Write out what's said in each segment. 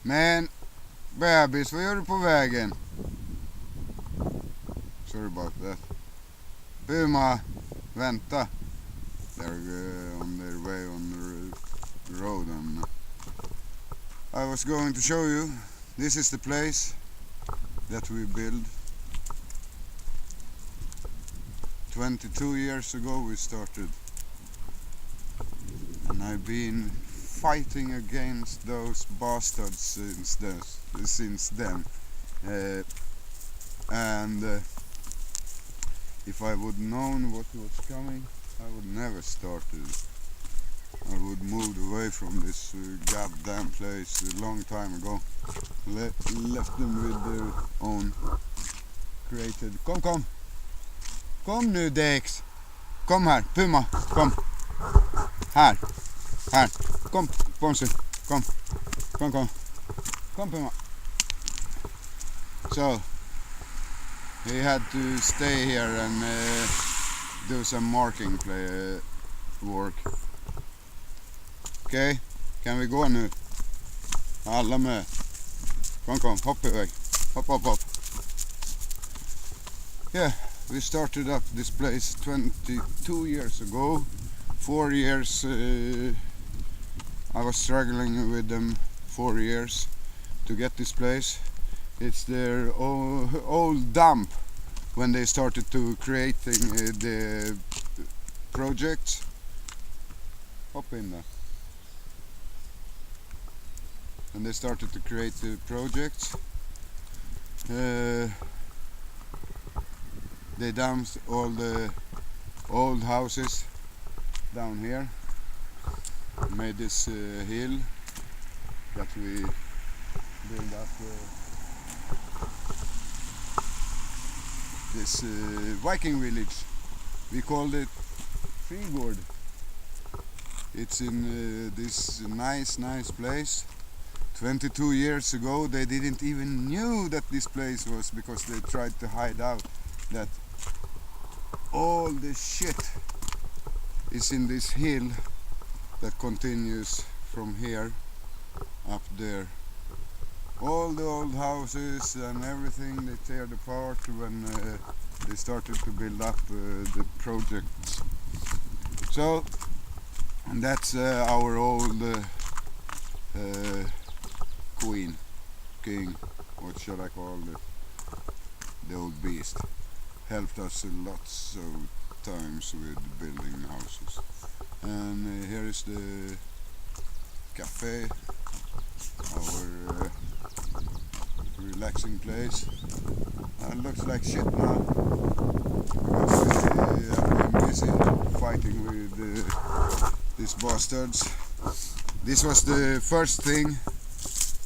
Men bebis, vad gör du på vägen? Sorry about that. Puma, vänta. They're on their way on the road, and I was going to show you. This is the place that we built. 22 years ago we started, and I've been fighting against those bastards since then. And if I would known what was coming, I would never started. I would moved away from this goddamn place a long time ago. Left them with their own created. Kom nu Dex! Kom här, Puma, kom! Här! Kom, Ponsi, kom Puma! So, he had to stay here and do some marking work. Okej, kan vi gå nu? Alla med. Kom, hopp iväg. Hopp. Yeah, we started up this place 22 years ago. 4 years, I was struggling with them 4 years to get this place. It's their old dump when they started to creating the project. Hop in there. And they started to create the project. They dumped all the old houses down here, made this hill that we built up this Viking village. We called it Frigård. It's in this nice place. 22 years ago they didn't even knew that this place was, because they tried to hide out that all the shit is in this hill that continues from here up there. All the old houses and everything they teared apart when they started to build up the projects. So, and that's our old king, what should I call it, the old beast. Helped us lots of times with building houses. And here is the cafe, our relaxing place. It looks like shit now because I've been busy fighting with these bastards. This was the first thing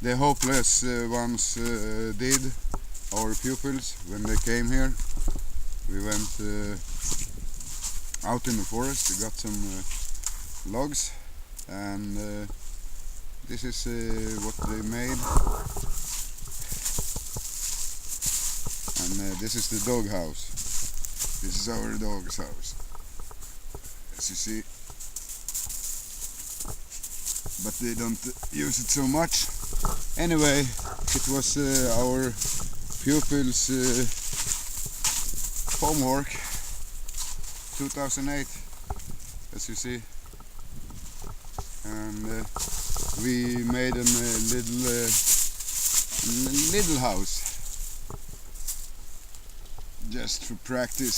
the hopeless ones did, our pupils, when they came here. We went out in the forest, we got some logs, and this is what they made. And this is the dog house. This is our dog's house, as you see. But they don't use it so much. Anyway, it was our pupils' homework, 2008, as you see. And we made them a little house, just for practice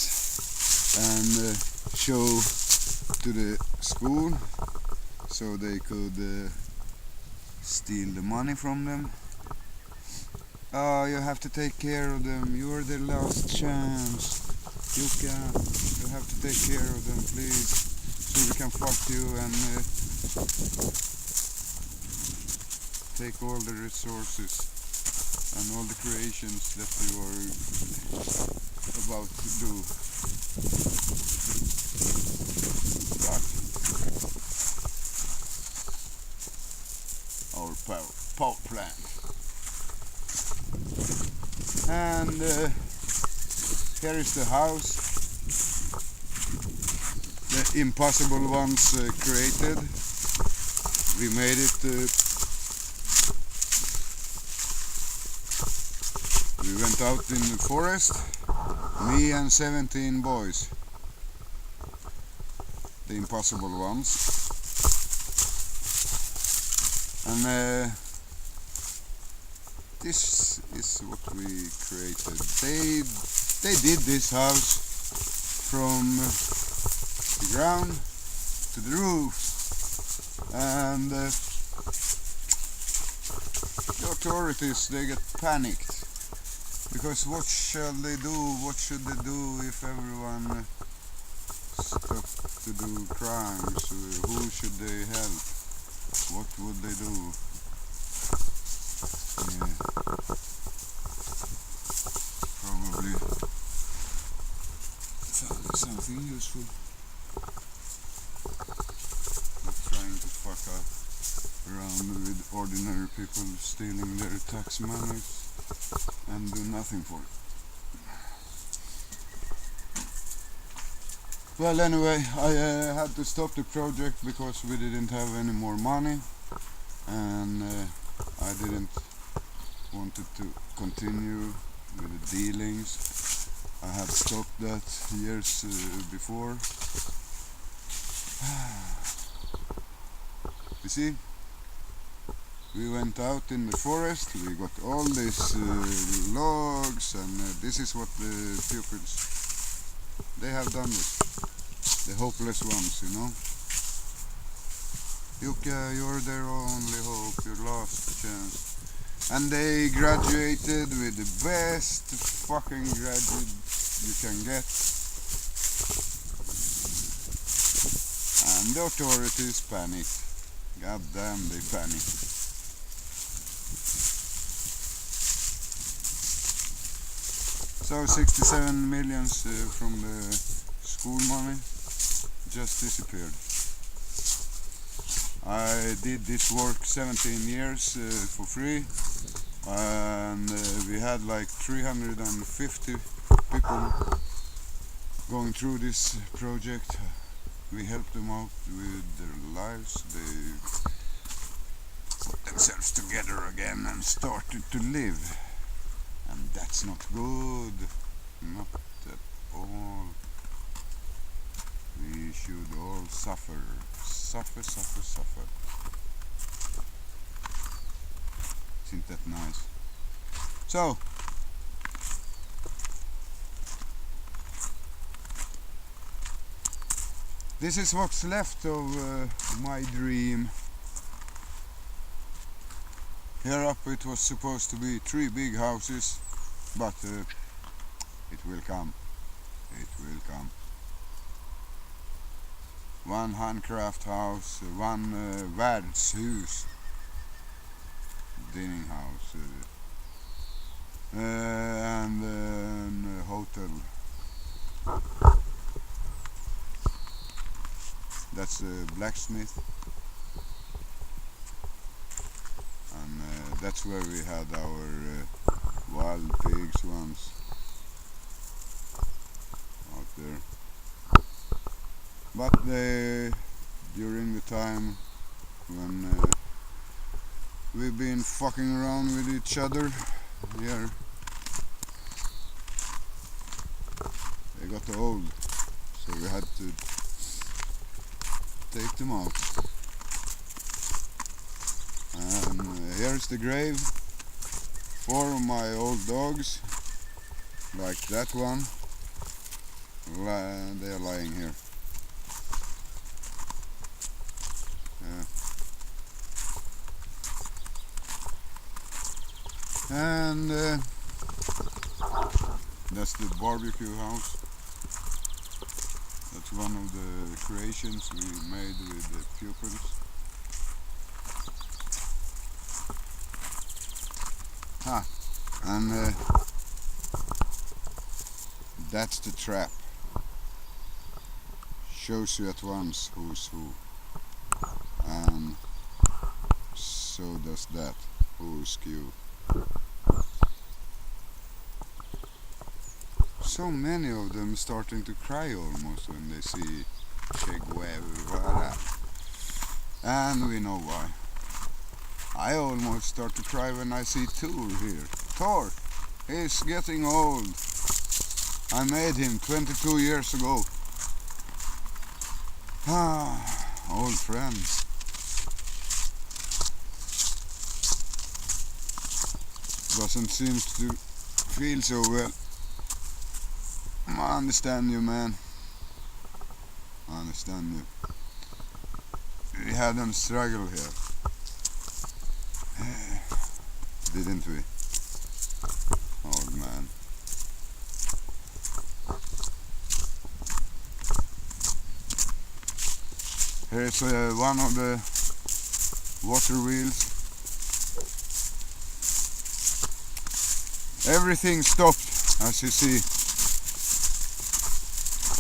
and show to the school, so they could steal the money from them. Oh, you have to take care of them. You're the last chance. You have to take care of them, please, so we can fuck you and take all the resources and all the creations that you are about to do. But our power plant. And here is the house. The impossible ones created. We made it We went out in the forest, me and 17 boys, the impossible ones, and this is what we created. They did this house from the ground to the roof, and the authorities, they get panicked, because what shall they do, what should they do if everyone stopped to do crimes? Who should they help? What would they do? Yeah. Probably found something useful. Not trying to fuck up around with ordinary people stealing their tax money and do nothing for it. Well, anyway, I had to stop the project because we didn't have any more money, and I didn't wanted to continue with the dealings. I had stopped that years before. You see, we went out in the forest, we got all these logs, and this is what the pupils, they have done with the hopeless ones, you know. Yuka, you're their only hope, your last chance. And they graduated with the best fucking graduate you can get. And the authorities panicked. God damn, they panicked. So 67 millions from the school money just disappeared. I did this work 17 years for free, and we had like 350 people going through this project. We helped them out with their lives. They put themselves together again and started to live, and that's not good, not at all. We should all suffer. Suffer. Isn't that nice? So, this is what's left of my dream. Here up it was supposed to be 3 big houses, but it will come. It will come. 1 handcraft house, 1 värdshus, dining house, and a hotel. That's a blacksmith, and that's where we had our wild pigs once, out there. But during the time when we've been fucking around with each other here, they got old, so we had to take them out. And here's the grave. 4 of my old dogs, like that one, they are lying here. And that's the barbecue house. That's one of the creations we made with the pupils. And that's the trap. Shows you at once who's who. And so does that. Who's you. So many of them starting to cry almost when they see Che Guevara. And we know why. I almost start to cry when I see Thor here. Thor! He's getting old. I made him 22 years ago. Old friends. Doesn't seem to feel so well. I understand you, man. I understand you. We had them struggle here, didn't we, old man? Here's one of the water wheels. Everything stopped, as you see,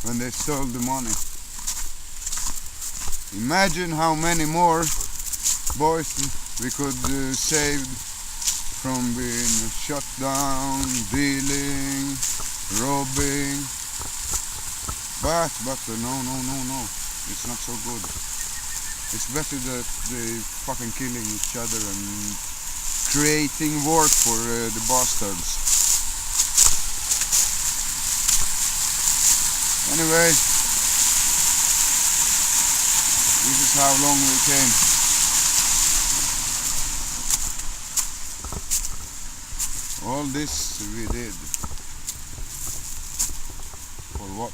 when they stole the money. Imagine how many more boys we could save from being shut down, dealing, robbing. But no, it's not so good. It's better that they fucking killing each other and creating work for the bastards. Anyway, this is how long we came. All this we did. For what?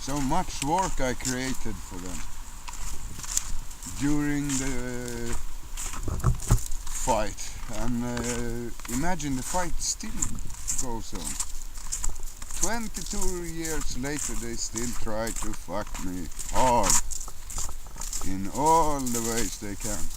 So much work I created for them during the fight, and imagine the fight still goes on. 22 years later they still try to fuck me hard in all the ways they can.